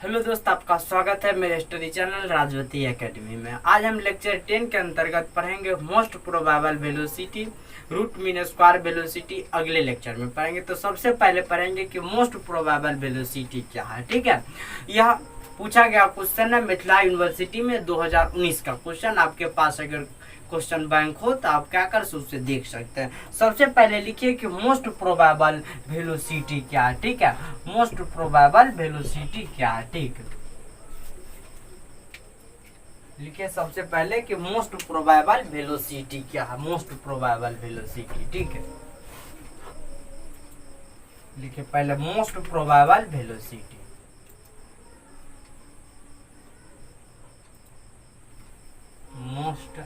Hello दोस्त, आपका स्वागत है मेरे स्टडी चैनल राजवती एकेडमी में। आज हम लेक्चर 10 के अंतर्गत पढ़ेंगे most probable velocity, root mean square velocity. अगले लेक्चर में पढ़ेंगे। तो सबसे पहले पढ़ेंगे कि मोस्ट प्रोबेबल वेलोसिटी क्या है। ठीक है, यह पूछा गया क्वेश्चन है मिथिला यूनिवर्सिटी में 2019 का क्वेश्चन। आपके पास अगर क्वेश्चन बैंक हो तो आप क्या कर उससे देख सकते हैं। सबसे पहले लिखिए कि मोस्ट प्रोबेबल वेलोसिटी क्या है। ठीक है, मोस्ट प्रोबेबल वेलोसिटी क्या है। ठीक है, लिखिए सबसे पहले कि मोस्ट प्रोबेबल वेलोसिटी क्या है। मोस्ट प्रोबेबल वेलोसिटी, ठीक है, लिखिए पहले most probable velocity. Most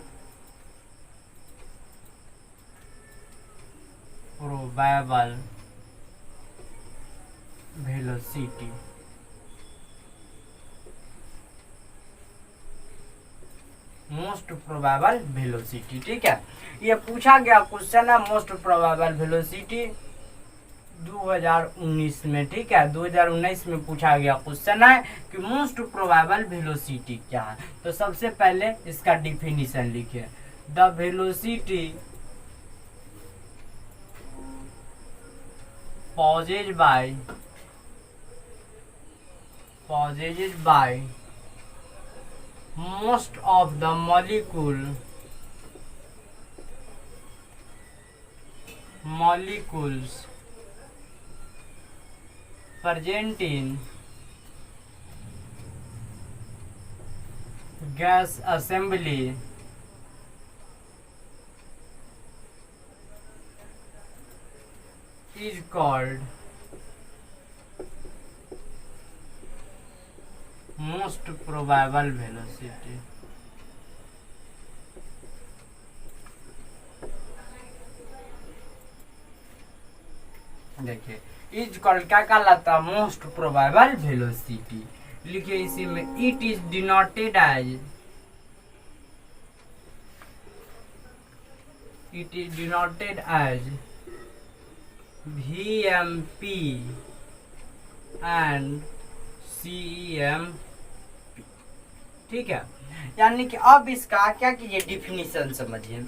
probable velocity, most probable velocity. ठीक है, ये पूछा गया क्वेश्चन है मोस्ट प्रोबेबल वेलोसिटी 2019 में। ठीक है, 2019 में पूछा गया क्वेश्चन है कि मोस्ट प्रोबेबल वेलोसिटी क्या है। तो सबसे पहले इसका डिफिनीशन लिखिए। The velocity possessed by most of the molecules present in gas assembly is called most probable velocity। देखिए इज कॉल्ड क्या कहलाता है, मोस्ट प्रोबेबल वेलोसिटी। लिखिए इसी में it is denoted as, it is denoted as VMP and CEMP। ठीक है, यानी कि अब इसका क्या कीजिए, डिफिनीशन समझिए।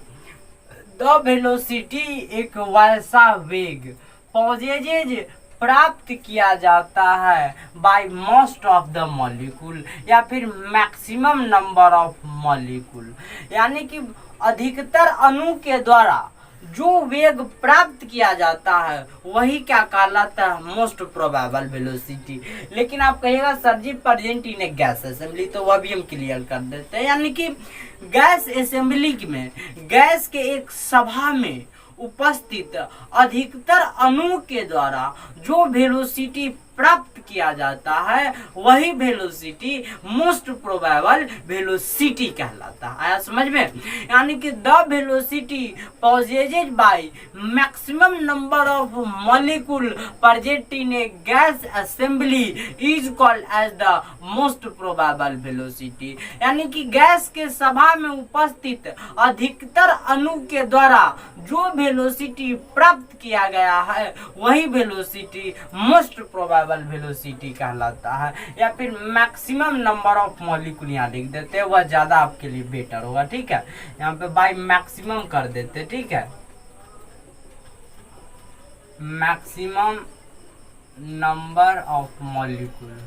द वेलोसिटी एक वैसा वेग पॉजेजेज प्राप्त किया जाता है by most of the molecule, या फिर मैक्सिमम नंबर ऑफ मॉलिक्यूल, यानी कि अधिकतर अणु के द्वारा जो वेग प्राप्त किया जाता है वही क्या कहलाता है, मोस्ट प्रोबेबल वेलोसिटी। लेकिन आप कहिएगा sir ji present in a gas assembly, तो वह भी हम क्लियर कर देते हैं। यानी कि गैस असेंबली में, गैस के एक सभा में उपस्थित अधिकतर अणु के द्वारा जो वेलोसिटी प्राप्त किया जाता है वही वेलोसिटी मोस्ट प्रोबेबल वेलोसिटी कहलाता है। आया समझ में? यानी कि the velocity possessed by maximum number of molecule present in a gas assembly is called as the most probable velocity. यानी कि गैस के सभा में उपस्थित अधिकतर अणु के द्वारा जो वेलोसिटी प्राप्त किया गया है वही वेलोसिटी मोस्ट प्रोबेबल वेलोसिटी कहलाता है, या फिर मैक्सिमम नंबर ऑफ मॉलिक्यूल यहाँ लिख देते हैं, वह ज्यादा आपके लिए बेटर होगा। ठीक है, यहाँ पे बाय मैक्सिमम कर देते। ठीक है, मैक्सिमम नंबर ऑफ मॉलिक्यूल।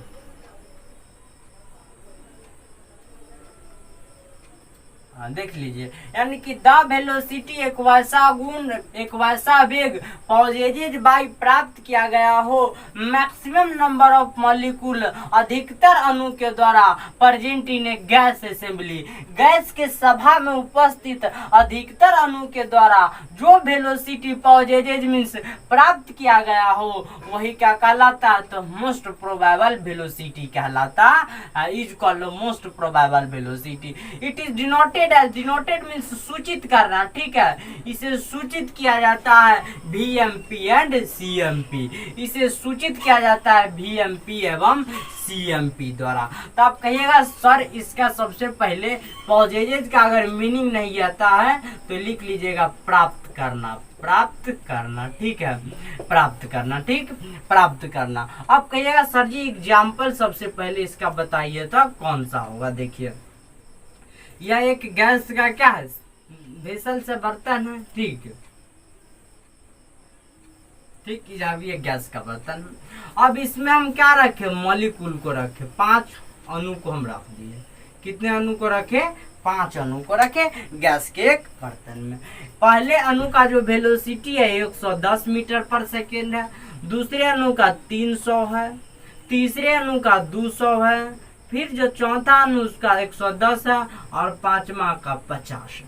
देख लीजिए, यानी कि द वेलोसिटी एक वैसा गुण, एक वैसा वेग पॉजेजेज बाय प्राप्त किया गया हो मैक्सिमम नंबर ऑफ मॉलिक्यूल अधिकतर अणु के द्वारा present in a gas assembly, gas के सभा में उपस्थित अधिकतर अणु के द्वारा जो वेलोसिटी पॉजेजेज मीन्स प्राप्त किया गया हो वही क्या कहलाता है, तो मोस्ट प्रोबेबल वेलोसिटी कहलाता है। Is called most probable velocity. It is denoted denoted है, डिनोटेड मीन्स सूचित करना, ठीक है। इसे सूचित किया जाता है VMP एंड CMP, इसे सूचित किया जाता है VMP एवं CMP द्वारा। तो आप कहिएगा सर इसका सबसे पहले पॉजेजेज का अगर मीनिंग नहीं आता है तो लिख लीजिएगा प्राप्त करना, प्राप्त करना, ठीक है, प्राप्त करना, ठीक, प्राप्त करना। अब कहिएगा सर जी एग्जाम्पल सबसे पहले इसका बताइए तो कौन सा होगा। देखिए यह एक गैस का क्या है, वेसल से बर्तन है, ठीक है, ठीक, ये गैस का बर्तन है। अब इसमें हम क्या रखे, मॉलिक्यूल को रखे, 5 अणु को हम रख दिए। कितने अणु को रखे, 5 अणु को रखे गैस के एक बर्तन में। पहले अणु का जो वेलोसिटी है 110 मीटर पर सेकेंड है, दूसरे अणु का 300 है, तीसरे अणु का 200 है, फिर जो चौथा अणु उसका 110 है और पांचवा का 50 है।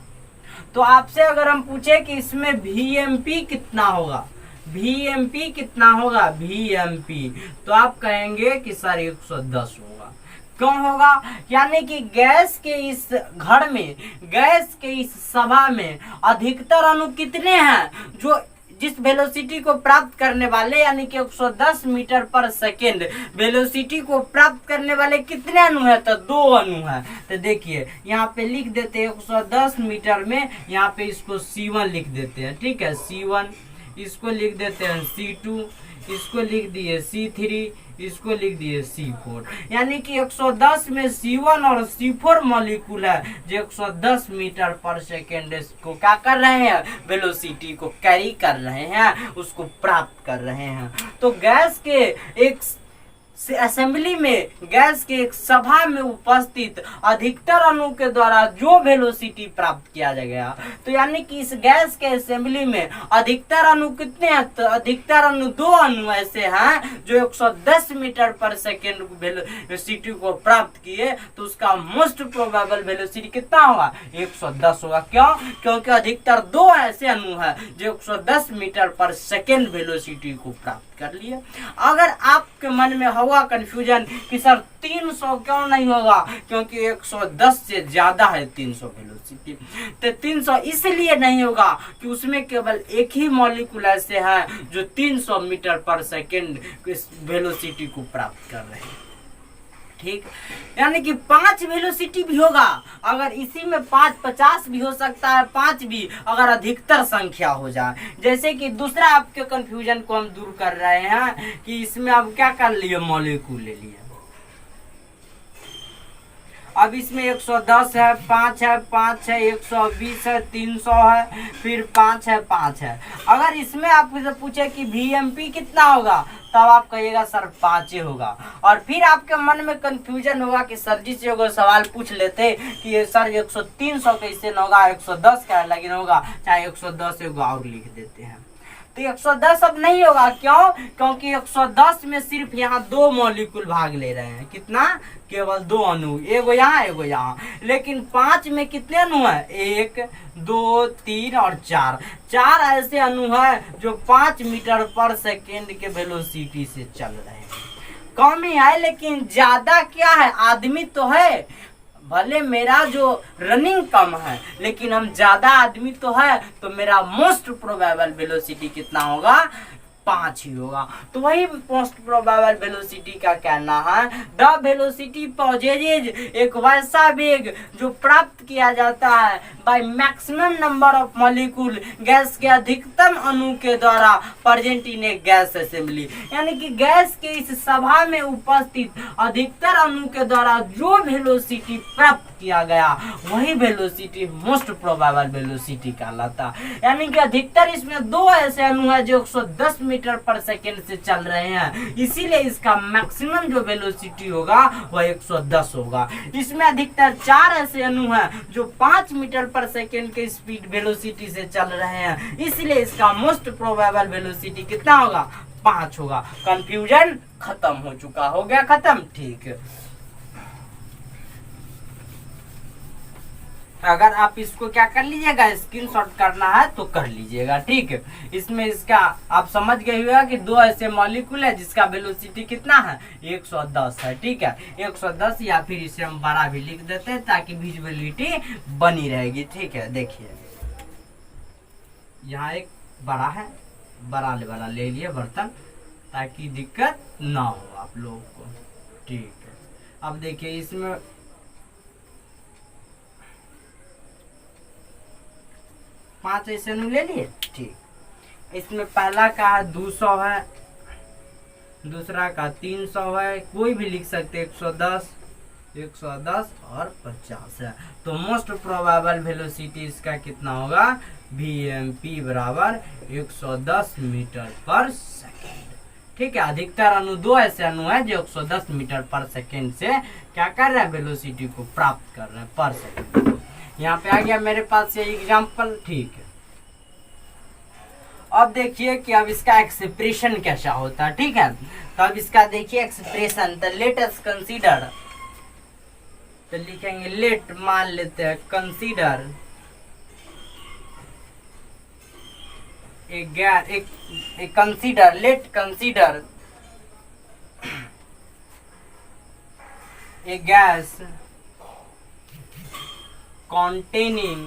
तो आपसे अगर हम पूछे कि इसमें VMP कितना होगा, VMP कितना होगा, VMP, तो आप कहेंगे कि सर 110 होगा। क्यों होगा, यानी कि गैस के इस घर में, गैस के इस सभा में अधिकतर अणु कितने हैं, जो जिस वेलोसिटी को प्राप्त करने वाले यानी कि 110 मीटर पर सेकेंड वेलोसिटी को प्राप्त करने वाले कितने अणु है, तो 2 अणु है। तो देखिए यहाँ पे लिख देते हैं 110 मीटर में, यहाँ पे इसको C1 लिख देते हैं, ठीक है, C1, इसको लिख देते हैं C2, इसको लिख दिए C3, इसको लिख दिए C4, यानी कि 110 में C1 और C4 मॉलिक्यूल है जो 110 मीटर पर सेकेंड को क्या कर रहे हैं, वेलोसिटी को कैरी कर रहे हैं, उसको प्राप्त कर रहे हैं। तो गैस के एक असेंबली में, गैस के एक सभा में उपस्थित अधिकतर अणु के द्वारा जो वेलोसिटी प्राप्त किया गया, तो यानी कि इस गैस के असेंबली में अधिकतर अणु कितने हैं, तो अधिकतर अणु 2 अणु ऐसे हैं जो 110 मीटर पर सेकेंड वेलोसिटी को प्राप्त किए, तो उसका मोस्ट प्रोबेबल वेलोसिटी कितना होगा, 110 होगा। क्यों, क्योंकि अधिकतर 2 ऐसे अणु हैं जो 110 मीटर पर सेकेंड वेलोसिटी को प्राप्त कर लिए। अगर आपके मन में होगा कंफ्यूजन कि सर 300 क्यों नहीं होगा, क्योंकि 110 से ज्यादा है 300 वेलोसिटी, तो 300 इसलिए नहीं होगा कि उसमें केवल एक ही मॉलिक्यूल ऐसे हैं जो 300 मीटर पर सेकेंड वेलोसिटी को प्राप्त कर रहे हैं, ठीक, यानी कि 5 वेलोसिटी भी होगा, अगर इसी में 5 50 भी हो सकता है, 5 भी अगर अधिकतर संख्या हो जाए। जैसे कि दूसरा आपके कंफ्यूजन को हम दूर कर रहे हैं कि इसमें अब क्या कर लिए, मॉलिक्यूल ले लिए। अब इसमें 110 है, 5 है, 5 है, 120 है, 300 है, फिर 5 है, 5 है। अगर इसमें आपसे पूछे कि VMP कितना होगा, तब आप कहिएगा सर 5 ही होगा। और फिर आपके मन में कंफ्यूजन होगा कि सर जी से सवाल पूछ लेते कि ये सर 300 कैसे न होगा, 110 का लेकिन होगा, चाहे 110 होगा और लिख देते हैं। तो 110 अब नहीं होगा, क्यों, क्योंकि 110 में सिर्फ यहाँ 2 मॉलिक्यूल भाग ले रहे हैं, कितना, केवल 2 अणु, एगो यहाँ एगो यहाँ। लेकिन 5 में कितने अणु है, 1 2 3 और 4 ऐसे अणु है जो 5 मीटर पर सेकेंड के वेलोसिटी से चल रहे हैं। कम ही है लेकिन ज्यादा क्या है, आदमी तो है, भले मेरा जो रनिंग कम है लेकिन हम ज्यादा आदमी तो है, तो मेरा मोस्ट प्रोबेबल वेलोसिटी कितना होगा, 5 ही होगा। तो वही मोस्ट प्रोबेबल वेलोसिटी का कहना है, द वेलोसिटी पॉजेजेज एक वैसा वेग जो प्राप्त किया जाता है bye maximum number of molecule, gas के अधिकतम अणु के द्वारा present in a gas assembly, यानी कि गैस के इस सभा में उपस्थित अधिकतर अणु के द्वारा जो वेलोसिटी प्राप्त किया गया वही वेलोसिटी मोस्ट प्रोबेबल वेलोसिटी कहलाता। यानी कि अधिकतर इसमें 2 ऐसे अणु है जो 110 मीटर पर सेकेंड से चल रहे हैं, इसीलिए इसका मैक्सिमम जो वेलोसिटी होगा वह 110 होगा। इसमें अधिकतर 4 ऐसे अणु हैं जो 5 मीटर पर सेकेंड के स्पीड वेलोसिटी से चल रहे हैं, इसलिए इसका मोस्ट प्रोबेबल वेलोसिटी कितना होगा, 5 होगा। कंफ्यूजन खत्म हो चुका, हो गया खत्म, ठीक है। अगर आप इसको क्या कर लीजिएगा, स्क्रीनशॉट करना है तो कर लीजिएगा, ठीक है। इसमें इसका आप समझ गए हुआ कि दो ऐसे मॉलिक्यूल है जिसका वेलोसिटी कितना है, 110 है, ठीक है। 110, या फिर इसे हम बड़ा भी लिख देते हैं ताकि विजुअलिटी बनी रहेगी, ठीक है। देखिए यहाँ एक बड़ा है, बड़ा वाला ले लिए बर्तन ताकि दिक्कत ना हो आप लोगों को, ठीक है। अब देखिए इसमें 5 ऐसे ले लिए, ठीक। इसमें पहला का 200 है, दूसरा का 300 है, कोई भी लिख सकते, 110, 110 और 50 है। तो मोस्ट प्रोबेबल वेलोसिटी इसका कितना होगा, VMP बराबर 110 मीटर पर सेकेंड, ठीक है। अधिकतर अणु, दो ऐसे अणु है जो 110 मीटर पर सेकेंड से क्या कर रहे हैं, वेलोसिटी को प्राप्त कर रहे हैं पर सेकेंड। यहाँ पे आ गया मेरे पास ये एग्जाम्पल, ठीक है। अब देखिए कि अब इसका एक्सप्रेशन कैसा होता है, ठीक है। तो अब इसका देखिए एक्सप्रेशन, तो लेट अस कंसीडर, तो लिखेंगे लेट, मान लेते हैं कंसीडर एक consider, late consider a gas containing,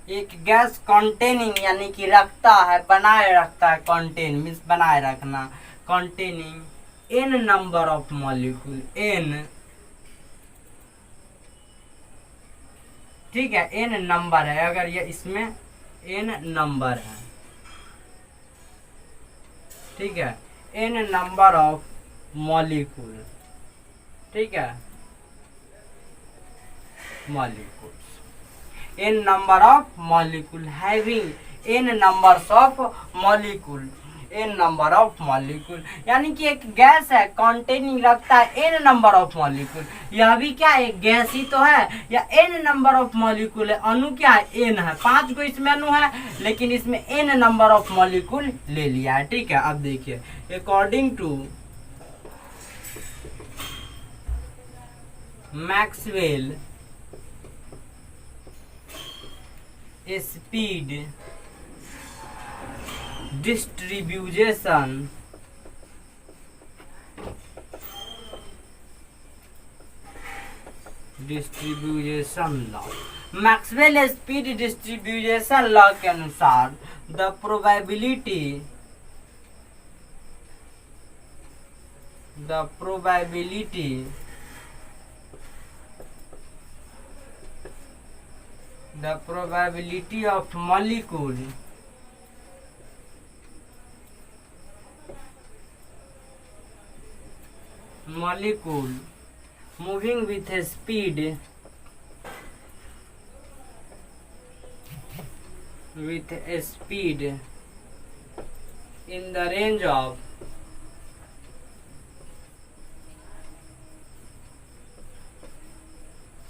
एक गैस कॉन्टेनिंग यानी कि रखता है, बनाए रखता है, कॉन्टेन मीन्स बनाए रखना, containing n number of molecule, n, ठीक है। n नंबर है, अगर ये इसमें n नंबर है, ठीक है, n नंबर ऑफ मॉलिक्यूल, ठीक है, molecules, n number of molecule having n numbers of molecule, n number of molecule यानी कि एक गैस है, कॉन्टेनिंग रखता है n नंबर ऑफ मॉलिक्यूल। यह भी क्या एक गैस ही तो है, या n नंबर ऑफ मॉलिक्यूल है, अणु क्या है, n है, 5 को इसमें अणु है, लेकिन इसमें n नंबर ऑफ मॉलिक्यूल ले लिया है, ठीक है। अब देखिए according to Maxwell speed distribution law, Maxwell speed distribution law के अनुसार the probability of molecule moving with a speed in the range of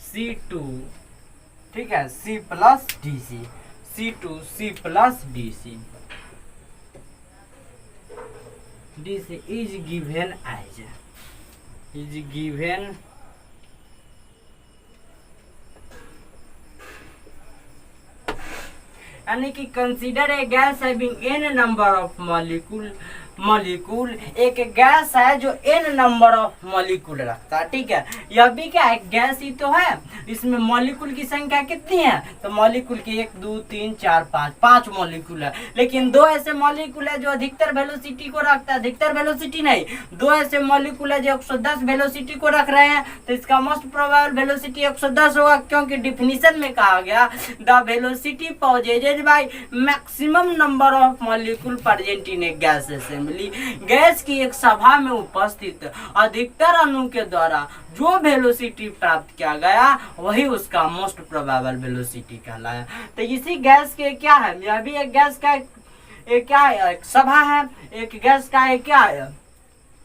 C2, ठीक है, C plus DC, C2 C plus DC is given as यानी कि consider a gas having n number of molecule, एक gas है जो n number of molecule रखता है, ठीक है। यह भी क्या है, गैस ही तो है, इसमें मॉलिक्यूल की संख्या कितनी है, तो मॉलिक्यूल की 1 2 3 4 5 मॉलिक्यूल है, लेकिन दो ऐसे मॉलिक्यूल है जो अधिकतर वेलोसिटी को रखता है, अधिकतर वेलोसिटी नहीं, दो ऐसे मॉलिक्यूल है जो 110 वेलोसिटी को रख रहे हैं, तो इसका मोस्ट प्रोबेबल वेलोसिटी 110 होगा, क्योंकि डिफिनीशन में कहा गया the velocity possessed by maximum number of molecule present in a gas assembly, gas की एक सभा में उपस्थित अधिकतर अणु के द्वारा जो वेलोसिटी प्राप्त किया गया वही उसका मोस्ट प्रोबेबल वेलोसिटी कहलाया। तो इसी गैस के क्या है, यह भी एक गैस का एक क्या है, एक सभा है, एक गैस का एक क्या है,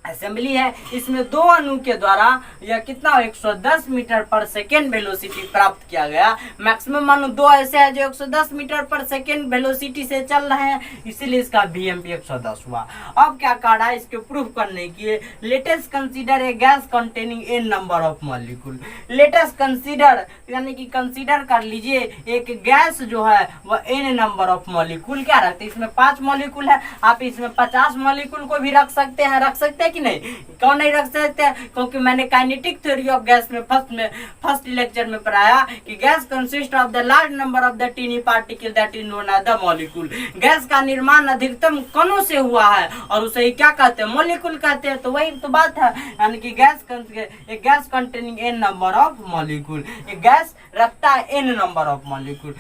असेंबली है, इसमें दो अणु के द्वारा यह कितना 110 मीटर पर सेकेंड वेलोसिटी प्राप्त किया गया। मैक्सिमम अणु दो ऐसे हैं जो 110 मीटर पर सेकेंड वेलोसिटी से चल रहे हैं, इसीलिए इसका VMP 110 हुआ। अब क्या कह रहा है इसके प्रूफ करने की, latest consider a gas containing N number of molecule. Latest consider यानी कि कंसीडर कर लीजिए एक गैस जो है वह एन नंबर ऑफ मॉलिक्यूल क्या रखते हैं, इसमें 5 मॉलिक्यूल है, आप इसमें 50 मॉलिक्यूल को भी रख सकते हैं कि नहीं, क्यों नहीं रख सकते, क्योंकि मैंने काइनेटिक थ्योरी ऑफ गैस में फर्स्ट लेक्चर में पढ़ाया कि gas consist of the large number of the tiny particle that is known as the molecule. Gas का निर्माण अधिकतम कणों से हुआ है और उसे क्या कहते हैं, मॉलिक्यूल कहते हैं। तो वही तो बात है, यानी कि gas containing N number of molecule, एक गैस रखता है N number of molecule.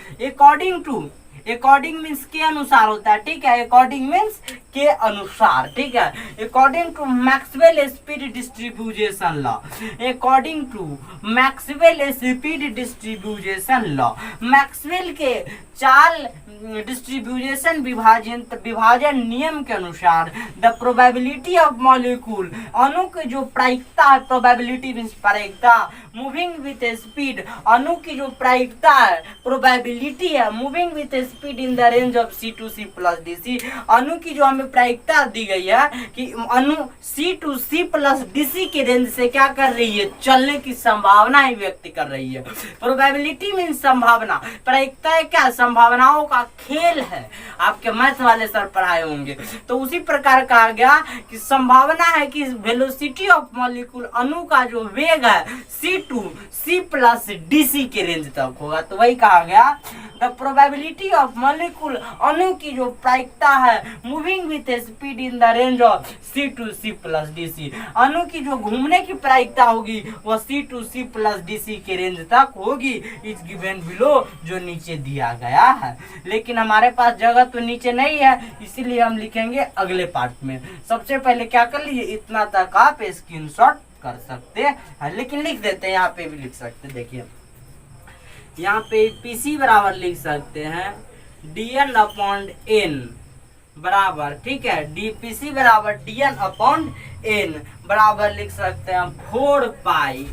According means के अनुसार होता है, ठीक है, अकॉर्डिंग मीन्स के अनुसार, ठीक है, according to Maxwell speed distribution law, according to Maxwell speed distribution law, Maxwell के चाल डिस्ट्रीब्यूशन विभाजन नियम के अनुसार द प्रोबेबिलिटी ऑफ मॉलिक्यूल, अणु की जो प्रायिकता है, प्रोबेबिलिटी मीन्स प्रायिकता, मूविंग विथ स्पीड, अणु की जो प्रायिकता है, प्रोबेबिलिटी है, moving with speed in the range of C2C plus DC, अणु की जो हमें प्रायिकता दी गई है कि अणु C2C प्लस DC के रेंज से क्या कर रही है, चलने की संभावना ही व्यक्त कर रही है। प्रोबेबिलिटी मीन्स संभावना, प्रायिकता क्या, संभावनाओं का खेल है, आपके मैथ वाले सर पढ़ाए होंगे। तो उसी प्रकार कहा गया कि संभावना है कि वेलोसिटी ऑफ मॉलिक्यूल, अणु का जो वेग है C2C प्लस DC के रेंज तक होगा। तो वही कहा गया द प्रोबेबिलिटी ऑफ मॉलिक्यूल, अणु की जो प्रायिकता है moving with speed in the range of C2C plus DC, अणु की जो घूमने की प्रायिकता होगी वह C2C प्लस DC के रेंज तक होगी, इज गिवन बिलो, जो नीचे दिया गया है। लेकिन हमारे पास जगह तो नीचे नहीं है, इसीलिए हम लिखेंगे अगले पार्ट में। सबसे पहले क्या कर लीजिए, इतना तक आप स्क्रीनशॉट कर सकते हैं, लेकिन लिख देते हैं, यहाँ पे भी लिख सकते हैं। देखिए यहाँ पे PC बराबर लिख सकते हैं dn अपॉन n बराबर, ठीक है, PC बराबर dn अपॉन n बराबर लिख सकते हैं 4 पाई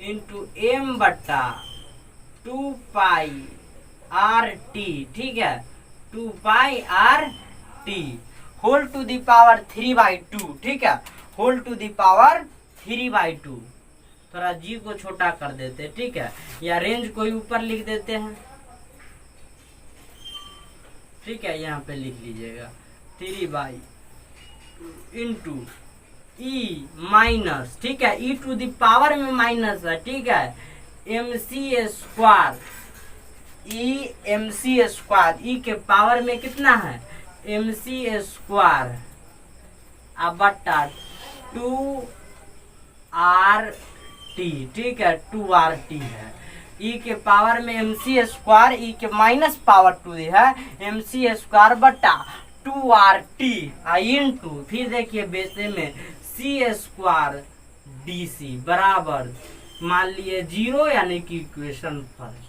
इंटू m बट्टा 2 पाई RT, ठीक है, 2 pi RT whole to the power 3/2, ठीक है, होल टू दी पावर 3/2। थोड़ा जी को छोटा कर देते हैं, ठीक है, या रेंज को ही ऊपर लिख देते हैं, ठीक है, यहाँ पे लिख लीजिएगा 3/2 इंटू E माइनस, ठीक है, E टू दी पावर में माइनस है, ठीक है, MC square, MC square, E के पावर में कितना है MC स्क्वायर अब बट्टा 2RT, ठीक है, 2RT है, E के पावर में MC स्क्वायर, E के माइनस पावर 2 है, MC स्क्वायर बट्टा 2RT इंटू, फिर देखिए बेसे में C स्क्वायर DC बराबर मान लिए 0, यानी कि इक्वेशन फर्स्ट,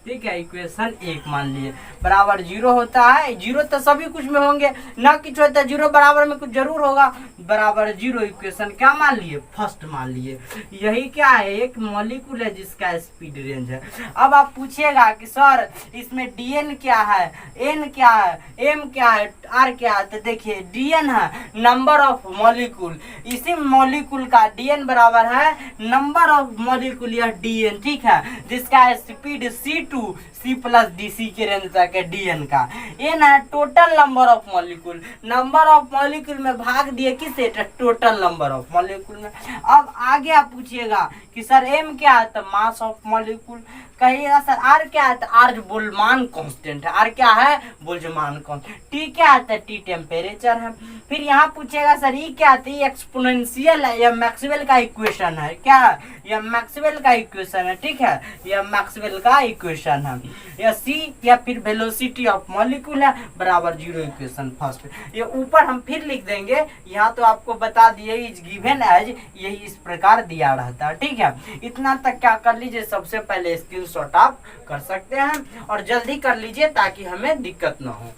ठीक है, इक्वेशन 1 मान लिए बराबर 0 होता है। 0 तो सभी कुछ में होंगे, ना कुछ होता है 0 बराबर में कुछ जरूर होगा, बराबर 0 इक्वेशन क्या मान लिए, फर्स्ट मान लिए। यही क्या है, एक मॉलिक्यूल है जिसका स्पीड रेंज है। अब आप पूछिएगा कि सर इसमें dn क्या है, n क्या है, m क्या है, r क्या है, तो देखिए dn है नंबर ऑफ मॉलिक्यूल, इसी मॉलिक्यूल का dn बराबर है नंबर ऑफ मॉलिक्यूल, यह dn, ठीक है, जिसका स्पीड C2C प्लस DC के रेंज तक है dn का। n है total number of molecule, number of molecule में भाग दिए किसे, टोटल नंबर ऑफ मॉलिक्यूल में। अब आगे आप पूछिएगा कि सर m क्या है, तो मास ऑफ मॉलिक्यूल, कहिएगा सर r क्या है, तो r बोल्ट्जमान कांस्टेंट है, r क्या है, बोल्ट्जमान कांस्टेंट, t क्या है, तो t टेम्परेचर है। फिर यहाँ पूछेगा सर e क्या है, तो e एक्सपोनेंशियल है, यह मैक्सवेल का इक्वेशन है, क्या है, यह मैक्सवेल का इक्वेशन है, ठीक है, यह मैक्सवेल का इक्वेशन है। यह c या फिर वेलोसिटी ऑफ मॉलिक्यूल है बराबर 0 इक्वेशन फर्स्ट। ये ऊपर हम फिर लिख देंगे, यहाँ तो आपको बता दिए इज गिवन एज, यही इस प्रकार दिया रहता है, ठीक है। इतना तक क्या कर लीजिए, सबसे पहले स्क्रीनशॉट आप कर सकते हैं और जल्दी कर लीजिए ताकि हमें दिक्कत ना हो।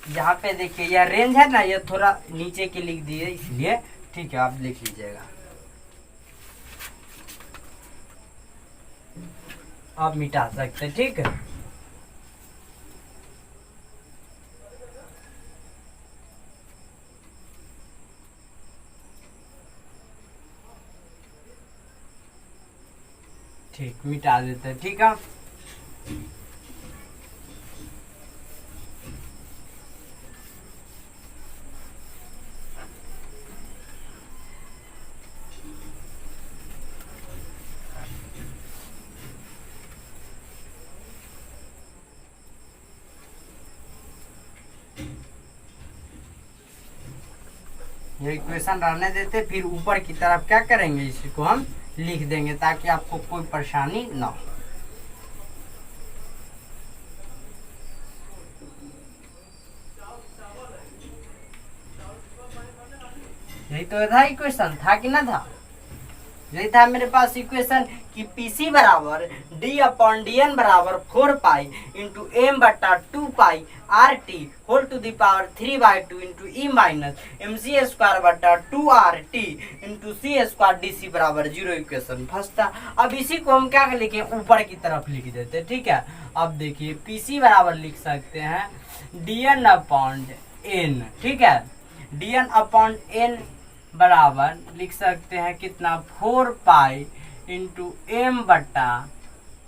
यहाँ पे देखिए यह रेंज है ना, ये थोड़ा नीचे के लिख दिए इसलिए, ठीक है, आप लिख लीजिएगा। आप मिटा सकते हैं, ठीक है। ठीक, मिटा देते हैं, ठीक है। ये इक्वेशन रहने देते, फिर ऊपर की तरफ क्या करेंगे, इसको हम लिख देंगे ताकि आपको कोई परेशानी ना हो। यही तो था इक्वेशन, था कि ना था? यही था मेरे पास इक्वेशन कि पीसी बराबर डी अपॉन डी एन बराबर 4 पाई इंटू एम बटा 2 pi R T whole to the power 3/2 into E minus M C square बटा 2 आर टी इंटू सी स्क्वायर डी सी बराबर 0 इक्वेशन फर्स्ट था। अब इसी को हम क्या लिखे, ऊपर की तरफ लिख देते, ठीक है। अब देखिए पीसी बराबर लिख सकते हैं डी एन अपॉन एन, ठीक है। डी एन अपॉन एन बराबर लिख सकते हैं कितना, 4 पाई इंटू एम बटा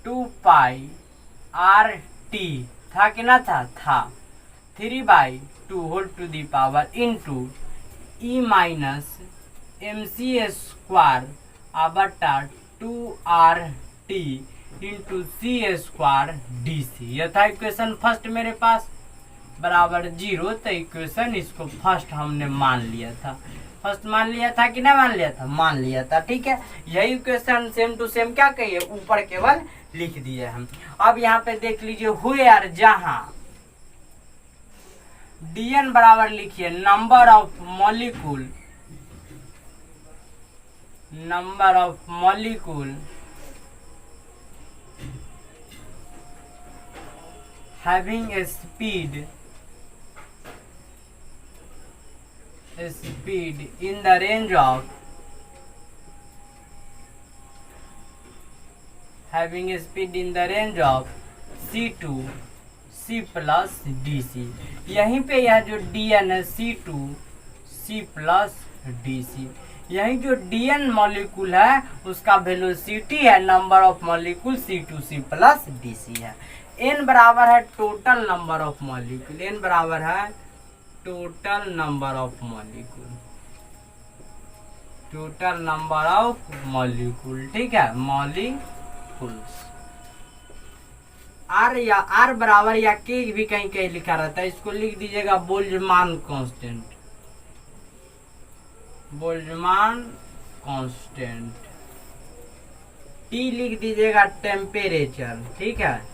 2 पाई आर टी, था कि ना था 3/2 whole to the power into E minus M C square बटा 2 आर टी इंटू सी स्क्वायर डी सी। यह था इक्वेशन फर्स्ट मेरे पास बराबर 0। तो इक्वेशन इसको फर्स्ट हमने मान लिया था, फर्स्ट मान लिया था कि ना मान लिया था, मान लिया था, ठीक है। यही क्वेश्चन सेम टू सेम क्या कहिए, ऊपर केवल लिख दिए हम। अब यहाँ पे देख लीजिए हुए यार, जहां डीएन बराबर लिखिए number of molecule, number of molecule having a speed in the range of having a speed in the range of c2 c plus dc। यहीं पे यह जो dn है c2 c plus dc, यही जो dn मॉलिक्यूल है उसका velocity है, number of molecule c2 c plus dc है। n बराबर है total number of molecule, n बराबर है total number of molecule, total number of molecule, ठीक है, मॉलिक्यूल्स। आर या आर बराबर या के भी कहीं कहीं लिखा रहता है, इसको लिख दीजिएगा Boltzmann constant, Boltzmann constant. T लिख दीजिएगा टेम्परेचर, ठीक है।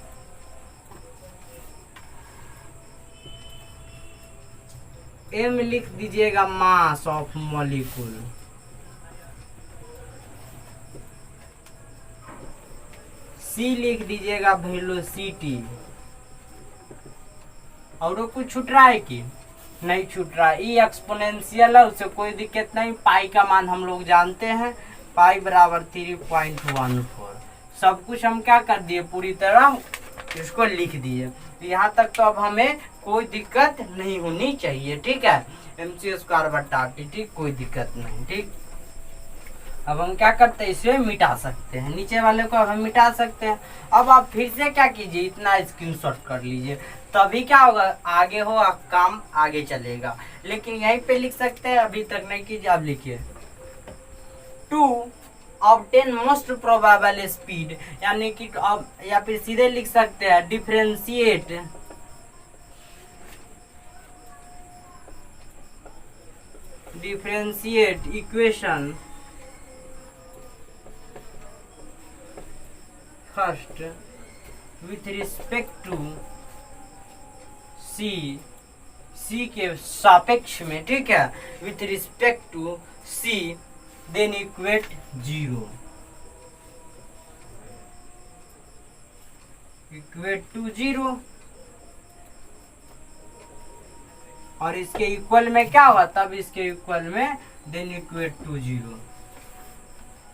एम लिख दीजिएगा मास ऑफ मॉलिक्यूल, सी लिख दीजिएगा वेलोसिटी। और कुछ छूट रहा है कि नहीं छूट रहा है? ई एक्सपोनेंशियल है, उससे कोई दिक्कत नहीं। पाई का मान हम लोग जानते हैं, पाई बराबर 3.14। सब कुछ हम क्या कर दिए, पूरी तरह इसको लिख दिए। यहाँ तक तो अब हमें कोई दिक्कत नहीं होनी चाहिए, ठीक है। एम सी स्क्वायर बटा टी, ठीक, कोई दिक्कत नहीं, ठीक। अब हम क्या करते हैं, इसे मिटा सकते हैं, नीचे वाले को अब हम मिटा सकते हैं। अब आप फिर से क्या कीजिए, इतना स्क्रीनशॉट कर लीजिए, तभी क्या होगा, आगे हो काम आगे चलेगा। लेकिन यहीं पे लिख सकते हैं, अभी तक नहीं कीजिए। अब लिखिए to obtain most probable speed, यानी कि अब या फिर सीधे लिख सकते हैं differentiate equation first with respect to C के सापेक्ष में, ठीक है, with respect to C, then equate 0, equate to 0। और इसके इक्वल में क्या हुआ, तब इसके इक्वल में देन इक्वेट टू 0।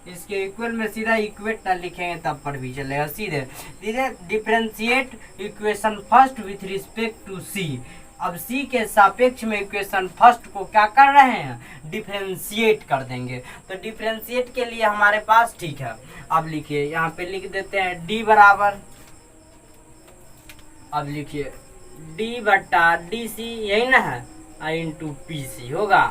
इसके इक्वल में सीधा इक्वेट ना लिखेंगे तब पर भी चलेगा, सीधे सीधे differentiate equation first with respect to C. अब सी के सापेक्ष में इक्वेशन फर्स्ट को क्या कर रहे हैं, डिफरेंशिएट कर देंगे। तो डिफरेंशिएट के लिए हमारे पास, ठीक है, अब लिखिए यहाँ पे लिख देते हैं डी बराबर, अब लिखिए डी बट्टा डी सी, यही ना है, आई इंटू पी सी होगा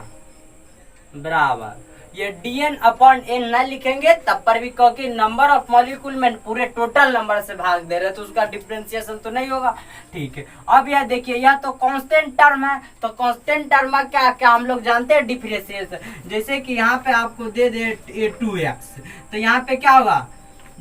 बराबर, ये dn अपॉन n न लिखेंगे तब पर भी क्योंकि नंबर ऑफ मॉलिक्यूल में पूरे टोटल नंबर से भाग दे रहे तो उसका डिफरेंशिएशन तो नहीं होगा। ठीक है, अब यह देखिए यह तो कांस्टेंट टर्म है, तो कांस्टेंट टर्म में क्या क्या हम लोग जानते हैं डिफरेंशिएशन। जैसे कि यहाँ पे आपको दे दे 2x, तो यहाँ पे क्या होगा,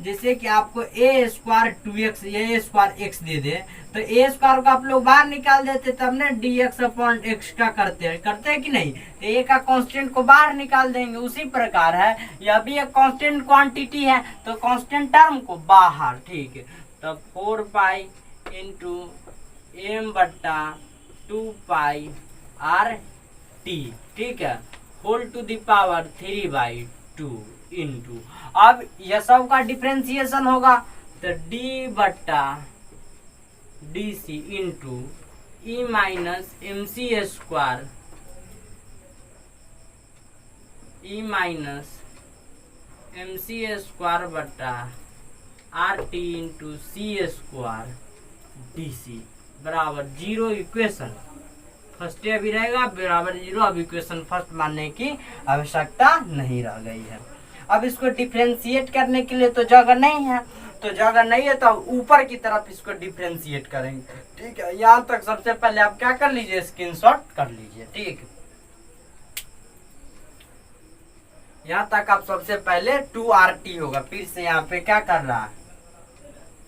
जैसे कि आपको a स्क्वायर 2x ये a स्क्वायर x दे दे, तो a स्क्वायर को आप लोग बाहर निकाल देते तब ना dx अपॉन x का करते हैं कि नहीं, तो a का कांस्टेंट को बाहर निकाल देंगे। उसी प्रकार है यह भी एक कांस्टेंट क्वांटिटी है, तो कांस्टेंट टर्म को बाहर, ठीक है, तो 4 पाई इंटू m बट्टा 2 पाई r t, ठीक है, whole to the power 3/2 into, अब यह सब का डिफरेंशिएशन होगा तो d बट्टा डी सी इंटू ई minus M C square, e minus M C square बट्टा आर टी इंटू सी स्क्वायर डी सी बराबर 0। इक्वेशन फर्स्ट अभी रहेगा बराबर 0। अब इक्वेशन फर्स्ट मानने की आवश्यकता नहीं रह गई है। अब इसको डिफरेंशिएट करने के लिए तो जगह नहीं है, तो जगह नहीं है तो ऊपर की तरफ इसको डिफरेंशिएट करेंगे। ठीक है, यहाँ तक सबसे पहले आप क्या कर लीजिए, स्क्रीनशॉट कर लीजिए। ठीक, यहाँ तक आप सबसे पहले 2RT होगा, फिर से यहाँ पे क्या कर रहा है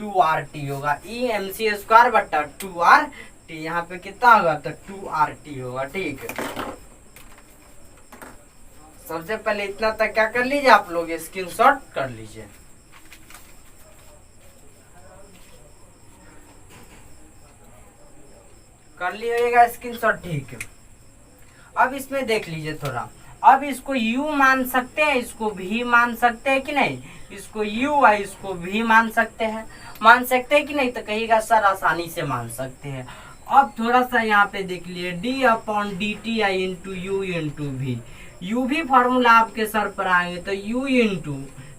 2RT होगा, ई एम सी स्क्वायर बट्टा 2RT, यहाँ पे कितना होगा तो 2RT होगा। ठीक है, सबसे पहले इतना तक क्या कर लीजिए आप लोग, स्क्रीनशॉट कर लीजिए। कर लिएगा स्क्रीनशॉट, ठीक है। अब इसमें देख लीजिए थोड़ा, अब इसको u मान सकते हैं, इसको v मान सकते हैं कि नहीं, इसको u और इसको v मान सकते हैं कि नहीं, तो कहिएगा सर आसानी से मान सकते हैं। अब थोड़ा सा यहाँ पे देख लिए d upon d t I into u into v, u भी फॉर्मूला आपके सर पर आएंगे तो u into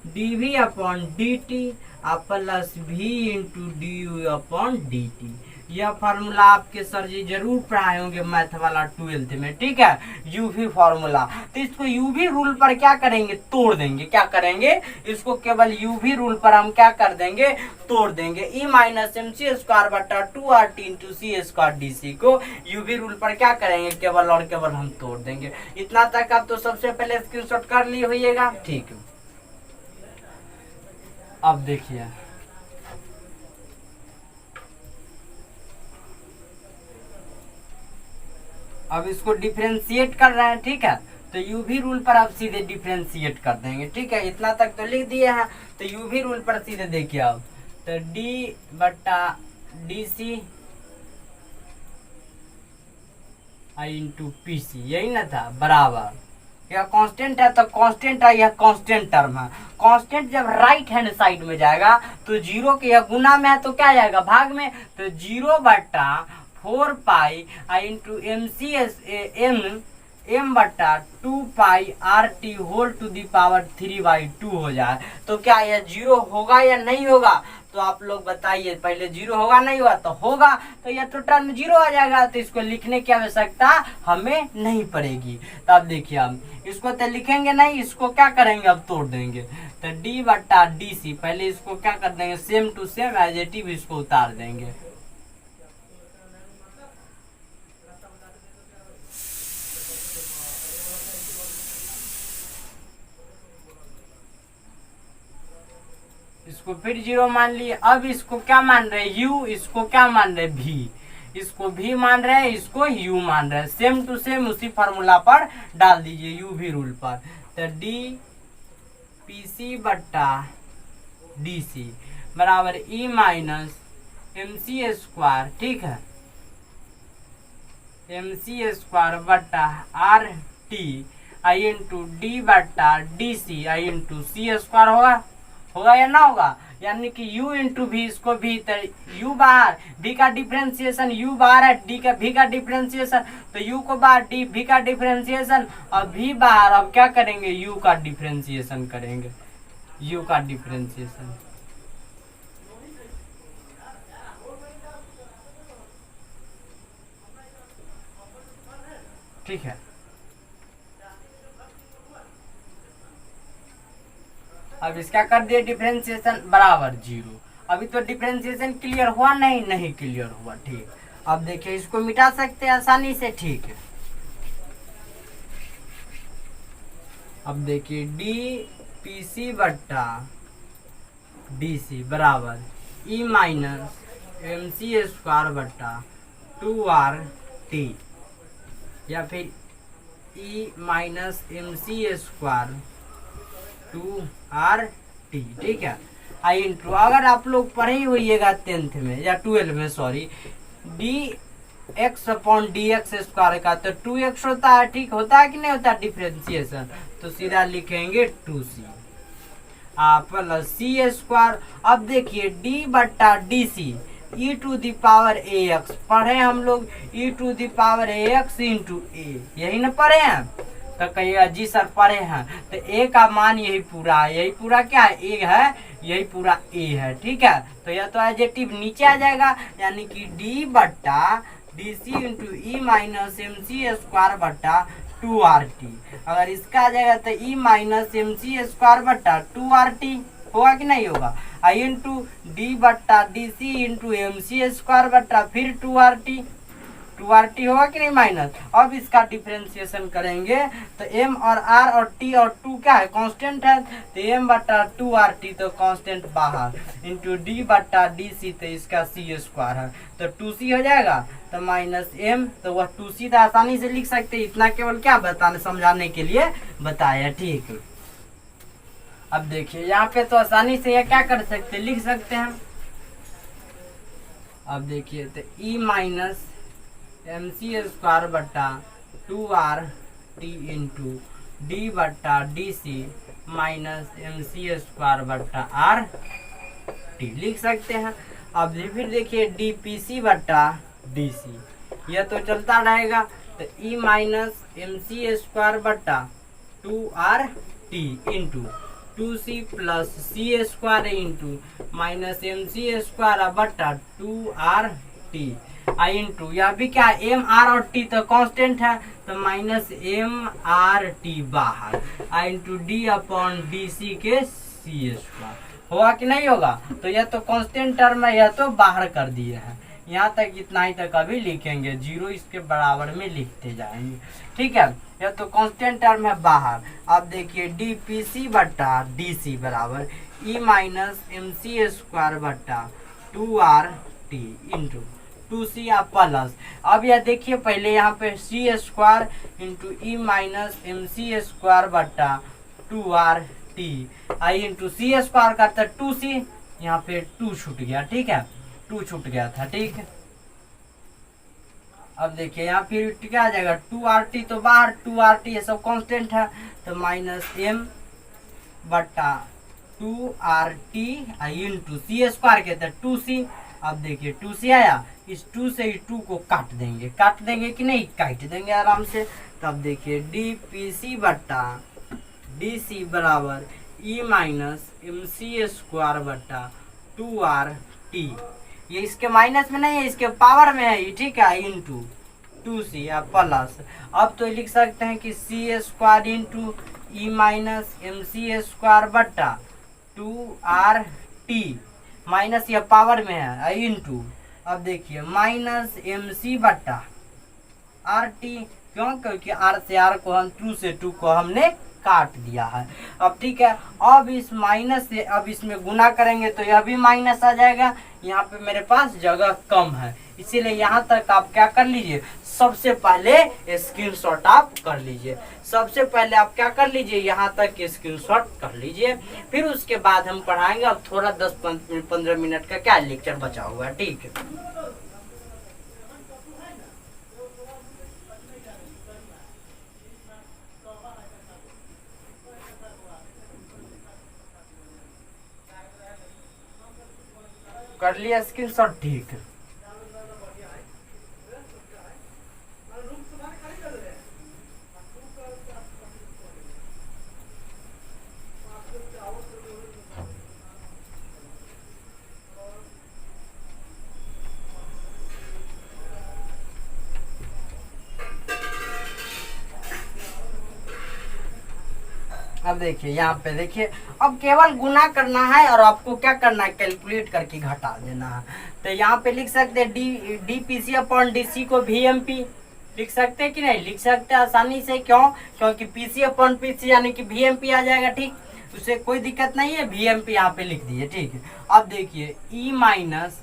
d v upon d t plus v into d u upon d t, यह फार्मूला आपके सर जी जरूर पढ़ाए होंगे मैथ वाला 12th में। ठीक है, यूवी फार्मूला, तो इसको यूवी रूल पर क्या करेंगे, तोड़ देंगे। क्या करेंगे, इसको केवल यूवी रूल पर हम क्या कर देंगे, तोड़ देंगे। ई माइनस एम सी स्क्वायर बटा 2RT इंटू सी स्क्वायर डी सी को यूवी रूल पर क्या करेंगे, केवल और केवल हम तोड़ देंगे। इतना तक आप तो सबसे पहले स्क्रीनशॉट कर लिए होइएगा। ठीक है, अब देखिए अब इसको डिफरेंशिएट कर रहे हैं। ठीक है, तो यूवी रूल पर आप सीधे डिफरेंशिएट कर देंगे। ठीक है, इतना तक तो लिख दिए हैं, तो यूवी रूल पर सीधे देखिए आप, तो डी बट्टा डी सी आई इंटू पी सी, यही ना था बराबर, यह कांस्टेंट है तो कांस्टेंट है, यह कांस्टेंट टर्म है। कांस्टेंट जब राइट हैंड साइड में जाएगा तो जीरो के, यह गुना में है तो क्या जाएगा, भाग में, तो 0 बट्टा 4 pi I into M C S M बट्टा 2 pi R T whole to the power 3/2 हो जाए, तो क्या यह 0 होगा या नहीं होगा, तो आप लोग बताइए। पहले 0 होगा नहीं हुआ तो होगा, तो यह तो टर्म 0 आ जाएगा, तो इसको लिखने की आवश्यकता हमें नहीं पड़ेगी। तो अब देखिए हम इसको तो लिखेंगे नहीं, इसको क्या करेंगे, अब तोड़ देंगे। तो डी बट्टा डी सी, पहले इसको क्या कर देंगे, same to same as it is इसको उतार देंगे। इसको फिर 0 मान लिए। अब इसको क्या मान रहे हैं, u, इसको क्या मान रहे हैं, v, इसको v मान रहे हैं, इसको u मान रहे हैं। सेम टू सेम उसी फार्मूला पर डाल दीजिए, uv रूल पर, तो डी पी सी बट्टा डी सी बराबर E minus M C square, ठीक है, एम सी स्क्वायर बटा r T I into D बटा डी सी आई इंटू सी स्क्वायर होगा, होगा या ना होगा। यानी कि u इंटू भी, इसको भी u बाहर, v का डिफ्रेंसिएशन u बाहर है, d का v का डिफ्रेंसिएशन, तो u को बाहर, d v का डिफ्रेंसिएशन और v बाहर। अब क्या करेंगे, u का डिफ्रेंसिएशन करेंगे, u का डिफ्रेंसिएशन। ठीक है, अब इसका कर दिए डिफरेंशिएशन बराबर 0। अभी तो डिफरेंशिएशन क्लियर हुआ नहीं, नहीं क्लियर हुआ। ठीक, अब देखिए इसको मिटा सकते हैं आसानी से। ठीक है, अब देखिए डी पी सी बट्टा डी सी बराबर E minus M C square बट्टा 2r टी, या फिर E minus M C square 2r T. ठीक है, आई इंटू, अगर आप लोग पढ़े ही होइएगा 10th में या 12 में, sorry, D x upon D x square का तो 2x होता है। ठीक, होता है कि नहीं होता डिफ्रेंसिएशन, तो सीधा लिखेंगे 2c प्लस सी स्क्वायर। अब देखिए डी बट्टा D C E to the power A X, पढ़े हम लोग E to the power A X into A, यही ना पढ़े हैं। तो कहिएगा जी सर पढ़े हैं, तो ए का मान यही पूरा है, यही पूरा क्या है, ए है, यही पूरा ए है। ठीक है, तो यह तो एडजेक्टिव नीचे आ जाएगा, यानी कि डी बट्टा डी सी इंटू ई माइनस एम सी स्क्वायर बट्टा 2r टी। अगर इसका आ जाएगा तो ई माइनस एम सी स्क्वायर बट्टा 2r टी, होगा कि नहीं होगा। आई इंटू डी बट्टा D c into M C square बट्टा फिर 2r टी होगा कि नहीं माइनस। अब इसका डिफ्रेंसिएशन करेंगे तो m और r और t और 2 क्या है, कांस्टेंट है, तो m बट्टा 2r तो कांस्टेंट बाहर इंटू d बट्टा डी सी, तो इसका c स्क्वायर है, तो 2c हो जाएगा, तो माइनस m, तो वह 2c तो आसानी से लिख सकते हैं, इतना केवल क्या बताने समझाने के लिए बताया। ठीक है, अब देखिए यहाँ पे तो आसानी से यह क्या कर सकते, लिख सकते हैं। अब देखिए तो e minus M C square बट्टा 2r टी इंटू डी बट्टा D c minus M C square बट्टा आर टी लिख सकते हैं। अब फिर देखिए डी पी सी बट्टा डी सी, यह तो चलता रहेगा, तो ई माइनस एम सी स्क्वायर बट्टा 2r T into 2c plus C square into minus M C square बट्टा 2r टी आई इंटू, या भी क्या एम आर और टी तो कांस्टेंट है, तो माइनस एम आर टी बाहर, I into D upon D C के सी स्क्वायर, होगा कि नहीं होगा। तो यह तो कांस्टेंट टर्म है, यह तो बाहर कर दिए हैं। यहाँ तक इतना ही तक अभी लिखेंगे, 0 इसके बराबर में लिखते जाएंगे। ठीक है, यह तो कांस्टेंट टर्म है बाहर। अब देखिए डी पी सी बट्टा डी सी बराबर E minus M C square बट्टा 2r T into 2c plus, अब यह देखिए पहले यहाँ पे सी स्क्वायर इंटू ई माइनस एम सी स्क्वायर बट्टा 2r T I into C square करता 2c, यहाँ पे 2 छूट गया। ठीक है, 2 छूट गया था। ठीक है, अब देखिए यहाँ फिर क्या आ जाएगा, 2r टी तो बाहर, 2r टी ये सब कांस्टेंट है, तो माइनस m बट्टा 2r T I into C square कहते हैं 2c। अब देखिए 2c आया, इस 2 से 2 को काट देंगे कि नहीं, काट देंगे आराम से। तब देखिए डी पी सी बट्टा डी सी बराबर E minus M C square बट्टा 2r टी, ये इसके माइनस में नहीं है, इसके पावर में है ये। ठीक है, इंटू 2c या प्लस, अब तो लिख सकते हैं कि सी स्क्वायर इंटू ई माइनस एम सी स्क्वायर बट्टा 2r टी, माइनस यह पावर में है इंटू, अब देखिए माइनस एम सी बट्टा आर टी, क्यों, क्योंकि आर से आर को हम 2 से 2 को हमने काट दिया है। अब ठीक है, अब इस माइनस से अब इसमें गुना करेंगे तो यह भी माइनस आ जाएगा। यहाँ पे मेरे पास जगह कम है, इसीलिए यहाँ तक आप क्या कर लीजिए, सबसे पहले स्क्रीनशॉट आप कर लीजिए। सबसे पहले आप क्या कर लीजिए, यहाँ तक स्क्रीनशॉट कर लीजिए, फिर उसके बाद हम पढ़ाएंगे। अब थोड़ा 10-15 मिनट का क्या लेक्चर बचा हुआ है। ठीक है, कर लिया स्क्रीनशॉट, ठीक है। अब देखिए यहाँ पे देखिए, अब केवल गुना करना है और आपको क्या करना है, कैलकुलेट करके घटा देना है। तो यहाँ पे लिख सकते हैं d p c upon D c को वी एम पी लिख सकते हैं कि नहीं, लिख सकते हैं आसानी से। क्यों? क्योंकि p c upon p c यानी कि वी एम पी आ जाएगा, ठीक, उससे कोई दिक्कत नहीं है, वी एम पी यहाँ पे लिख दिए, ठीक है। अब देखिए ई माइनस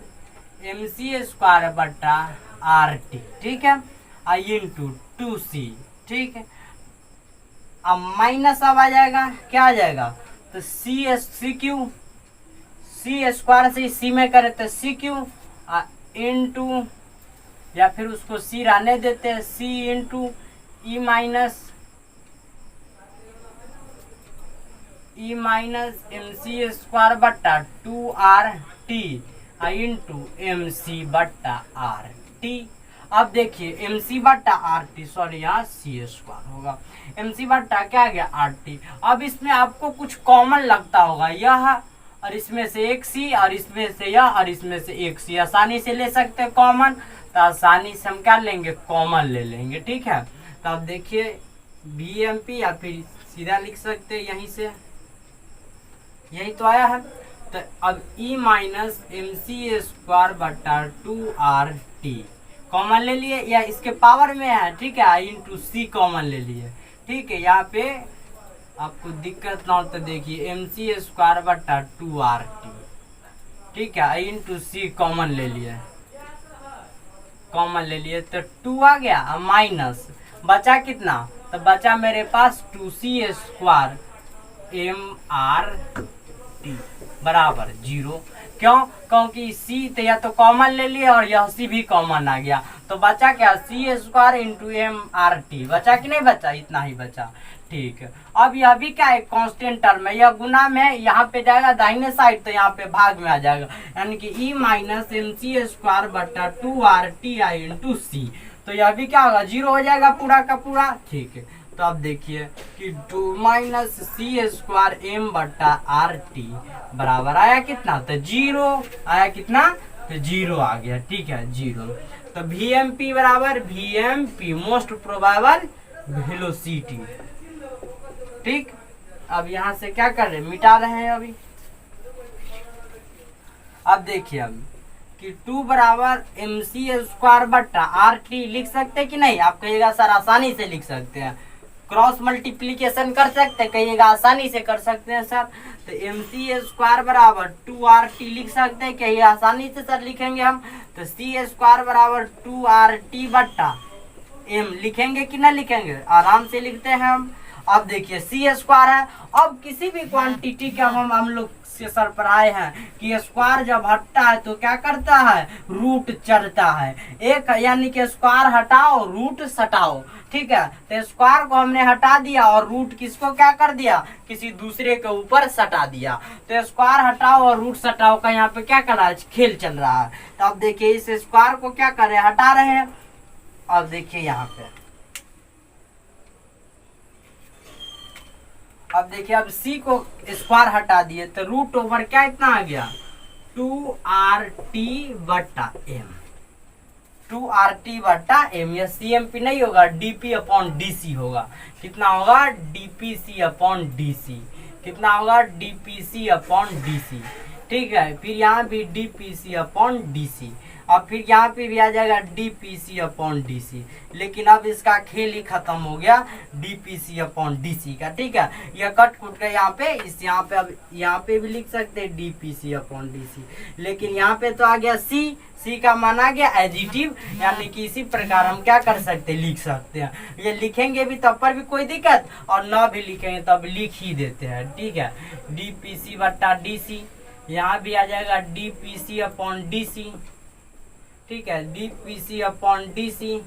एम सी स्क्वायर बटा आर टी, ठीक है, आई इंटू टू सी, ठीक है। अब माइनस अब आ जाएगा, क्या आ जाएगा, तो सी एस सी क्यू, सी स्क्वायर से सी में करे तो सी क्यू इंटू, या फिर उसको सी रहने देते हैं, सी इंटू ई माइनस एम सी स्क्वायर बट्टा two R T into M c बट्टा आर टी। अब देखिए एम सी बट्टा आर टी, सॉरी यहाँ सी स्क्वायर होगा, एम सी बट्टा क्या आ गया आर टी। अब इसमें आपको कुछ कॉमन लगता होगा, यह और इसमें से एक सी और इसमें से यह और इसमें से एक सी, आसानी से ले सकते हैं कॉमन, तो आसानी से हम क्या लेंगे, कॉमन ले लेंगे, ठीक है। तो अब देखिए बी एम पी या फिर सीधा लिख सकते हैं यहीं से, यही तो आया है। तो अब ई माइनस एम सी स्क्वायर बटा टू आर टी कॉमन ले लिए, या इसके पावर में है, ठीक है, आई इंटू सी कॉमन ले लिए, ठीक है। यहाँ पे आपको दिक्कत ना हो तो देखिए एम सी स्क्वायर बटा टू आर टी, ठीक है, आई इंटू सी कॉमन ले लिए, कॉमन ले लिए तो टू आ गया, अब माइनस बचा कितना, तो बचा मेरे पास two C square M R T बराबर 0। क्यों? क्योंकि सी तो या तो कॉमन ले लिया और यह सी भी कॉमन आ गया, तो बचा क्या, C square into M R T, बचा कि नहीं बचा, इतना ही बचा, ठीक है। अब यह भी क्या है, कांस्टेंट टर्म है, यह गुना में यहाँ पे जाएगा दाहिने साइड, तो यहाँ पे भाग में आ जाएगा, यानी कि E minus M C square बटा two are T I into C, तो यह भी क्या होगा, 0 हो जाएगा पूरा का पूरा, ठीक है। तो अब देखिए कि two minus c square m बटा आर टी बराबर आया कितना, तो 0 आया, कितना, तो 0 आ गया, ठीक है, 0। तो वी एम पी बराबर v m p most probable velocity, ठीक। अब यहाँ से क्या कर रहे हैं, मिटा रहे हैं अभी। अब देखिए अब कि 2 बराबर एम सी स्क्वायर बट्टा आर टी लिख सकते कि नहीं, आप कहिएगा सर आसानी से लिख सकते हैं, क्रॉस मल्टीप्लीकेशन कर सकते हैं, कहिएगा आसानी से कर सकते हैं सर। तो एम सी स्क्वायर बराबर 2 आर टी लिख सकते हैं, कहिए आसानी से सर लिखेंगे हम, तो सी स्क्वायर बराबर 2 आर टी बट्टा एम लिखेंगे कि ना लिखेंगे, आराम से लिखते हैं हम। अब देखिए सी स्क्वायर है, अब किसी भी क्वांटिटी का हम लोग से सर पढ़ाए हैं कि स्क्वायर जब हटता है तो क्या करता है, रूट चढ़ता है, एक यानी कि स्क्वायर हटाओ रूट सटाओ, ठीक है। तो स्क्वायर को हमने हटा दिया और रूट किसको क्या कर दिया, किसी दूसरे के ऊपर सटा दिया, तो स्क्वायर हटाओ और रूट सटाओ का यहाँ पे क्या कर रहा है, खेल चल रहा है। तो अब देखिए इस स्क्वायर को क्या कर रहे हैं, हटा रहे हैं। अब देखिए यहाँ पे, अब देखिए अब सी को स्क्वायर हटा दिए तो रूट ओवर क्या इतना आ गया, 2 आर टी बट्टा एम, 2 आर टी बट्टा एम, यह सी एम पी नहीं होगा, d p upon D c होगा, कितना होगा, d p c upon D c, कितना होगा, d p c upon D c, ठीक है। फिर यहाँ भी d p c upon D c, अब फिर यहाँ पे भी आ जाएगा d p c upon D c, लेकिन अब इसका खेल ही खत्म हो गया d p c upon D c का, ठीक है। यह कट कुट के यहाँ पे इस यहाँ पे, अब यहाँ पे भी लिख सकते हैं d p c upon D c, लेकिन यहाँ पे तो आ गया सी, सी का मान आ गया एडिटिव, यानी कि इसी प्रकार हम क्या कर सकते हैं, लिख सकते हैं। ये लिखेंगे भी तब पर भी कोई दिक्कत, और न भी लिखेंगे तब लिख ही देते हैं, ठीक है। डी पी सी बट्टा डी सी, यहाँ भी आ जाएगा d p c upon D c, ठीक है, d p c upon D c,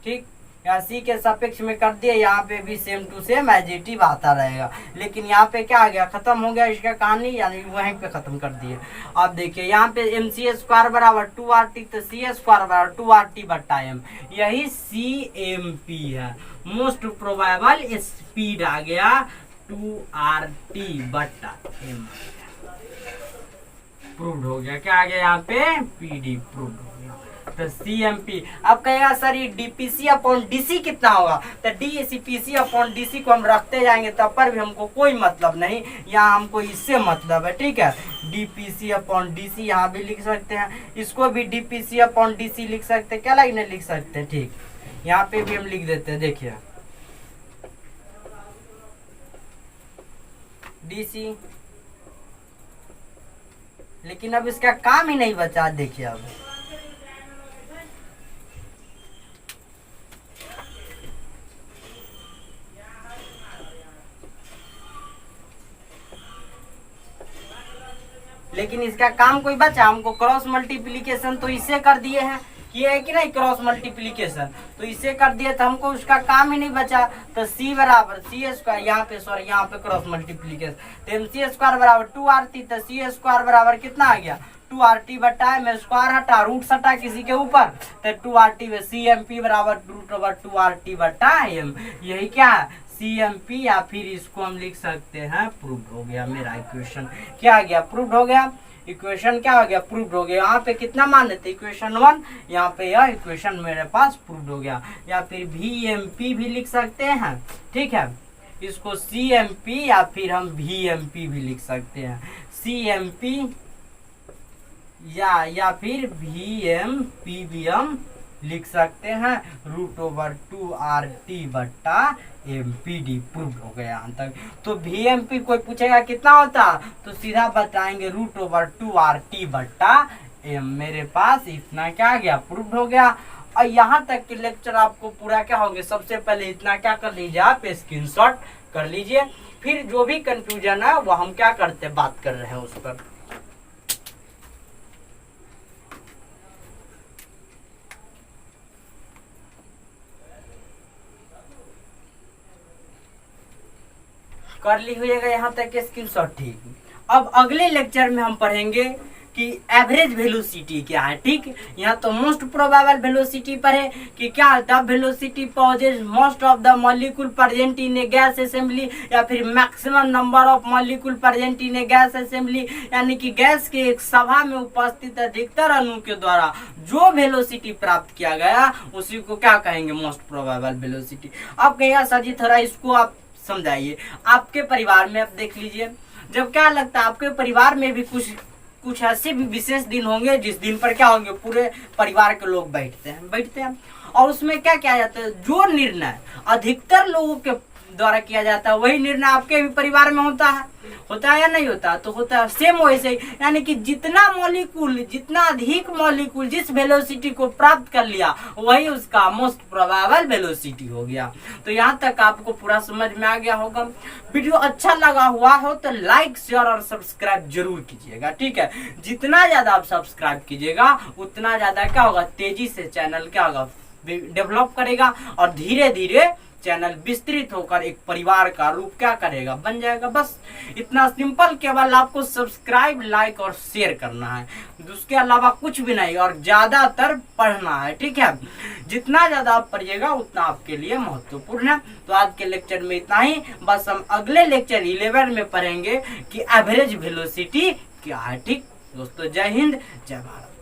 ठीक। यहाँ सी के सापेक्ष में कर दिए, यहाँ पे भी सेम टू सेम एडिटिव आता रहेगा। लेकिन यहाँ पे क्या आ गया, खत्म हो गया इसका कहानी, यानी वहीं पे खत्म कर दिए। अब देखिए यहाँ पे एम सी स्क्वायर बराबर 2RT, तो सी स्क्वायर बराबर 2RT बट्टा एम, यही CMP है। मोस्ट प्रोबेबल स्पीड आ गया 2RT बट्टा एम, प्रूव्ड हो गया। क्या आ गया यहाँ पे, PD प्रूव्ड हो गया। तो CMP। अब कहेगा सर ये DPC अपॉन DC कितना होगा, तो DCPC अपॉन DC को हम रखते जाएंगे तब पर भी हमको कोई मतलब नहीं, यहाँ हमको इससे मतलब है, ठीक है। DPC अपॉन DC यहाँ भी लिख सकते हैं, इसको भी DPC अपॉन DC लिख सकते हैं, क्या लाइने लिख सकते हैं, ठीक। यहाँ पे भी हम लिख देते हैं, देखिए DC, लेकिन अब इसका काम ही नहीं बचा, देखिए अब लेकिन इसका काम कोई बचा, हमको क्रॉस मल्टीप्लीकेशन तो इससे कर दिए हैं, ये है कि नहीं, क्रॉस मल्टीप्लीकेशन तो इससे कर दिया, तो हमको उसका काम ही नहीं बचा। तो C बराबर C स्क्वायर, यहाँ पे सॉरी यहाँ पे क्रॉस मल्टीप्लीकेशन, तो MC स्क्वायर बराबर 2RT, तो C स्क्वायर बराबर कितना आ गया 2RT बटा में स्क्वायर हटा, रूट सटा किसी के ऊपर, तो 2RT में CMP बराबर √2RT बटा m, यही क्या है CMP, या फिर इसको हम लिख सकते हैं प्रूव्ड हो गया। मेरा इक्वेशन क्या आ गया, प्रूव्ड हो गया। इक्वेशन क्या हो गया, प्रूव्ड हो गया। यहाँ पे कितना मान लेते, इक्वेशन 1, यहाँ पे यह इक्वेशन मेरे पास प्रूव्ड हो गया। या फिर VMP भी लिख सकते हैं, ठीक है, इसको CMP या फिर हम VMP भी लिख सकते हैं, CMP या फिर VMP भी हम लिख सकते हैं, √2RT बट्टा MPD प्रूव्ड हो गया यहाँ तक। तो VMP कोई पूछेगा कितना होता, तो सीधा बताएंगे √2RT बट्टा M। मेरे पास इतना क्या आ गया, प्रूव्ड हो गया। और यहाँ तक के लेक्चर आपको पूरा क्या होंगे, सबसे पहले इतना क्या कर लीजिए, आप स्क्रीनशॉट कर लीजिए, फिर जो भी कंफ्यूजन है वो हम क्या करते बात कर रहे हैं उस पर। कर ली हुईगा यहाँ तक के स्क्रीनशॉट, ठीक। अब अगले लेक्चर में हम पढ़ेंगे कि एवरेज वेलोसिटी क्या है, ठीक। यहाँ तो मोस्ट प्रोबेबल वेलोसिटी पर है कि क्या the velocity possesses most of the molecule present in a gas assembly, या फिर maximum number of molecule present in a gas assembly, यानी कि गैस के एक सभा में उपस्थित अधिकतर अणु के द्वारा जो वेलोसिटी प्राप्त किया गया उसी को क्या कहेंगे, मोस्ट प्रोबेबल वेलोसिटी। अब कहेगा सर जी थोड़ा इसको आप समझाइए। आपके परिवार में आप देख लीजिए, जब क्या लगता है आपके परिवार में भी कुछ ऐसे भी विशेष दिन होंगे जिस दिन पर क्या होंगे, पूरे परिवार के लोग बैठते हैं और उसमें क्या किया जाता है, जो निर्णय अधिकतर लोगों के द्वारा किया जाता है वही निर्णय आपके भी परिवार में होता है या नहीं होता, तो होता है सेम वैसे ही। यानी कि जितना अधिक मॉलिक्यूल जिस वेलोसिटी को प्राप्त कर लिया वही उसका मोस्ट प्रोबेबल वेलोसिटी हो गया। तो यहाँ तक आपको पूरा समझ में आ गया होगा। वीडियो अच्छा लगा हुआ हो तो लाइक शेयर और सब्सक्राइब जरूर कीजिएगा, ठीक है। जितना ज्यादा आप सब्सक्राइब कीजिएगा उतना ज्यादा क्या होगा, तेजी से चैनल क्या होगा, डेवलप करेगा और धीरे धीरे चैनल विस्तृत होकर एक परिवार का रूप क्या करेगा, बन जाएगा। बस इतना सिंपल, केवल आपको सब्सक्राइब, लाइक और शेयर करना है, उसके अलावा कुछ भी नहीं, और ज्यादातर पढ़ना है, ठीक है। जितना ज्यादा आप पढ़िएगा उतना आपके लिए महत्वपूर्ण है। तो आज के लेक्चर में इतना ही, बस हम अगले लेक्चर 11 में पढ़ेंगे कि एवरेज वेलोसिटी क्या है, ठीक दोस्तों। जय हिंद, जय भारत।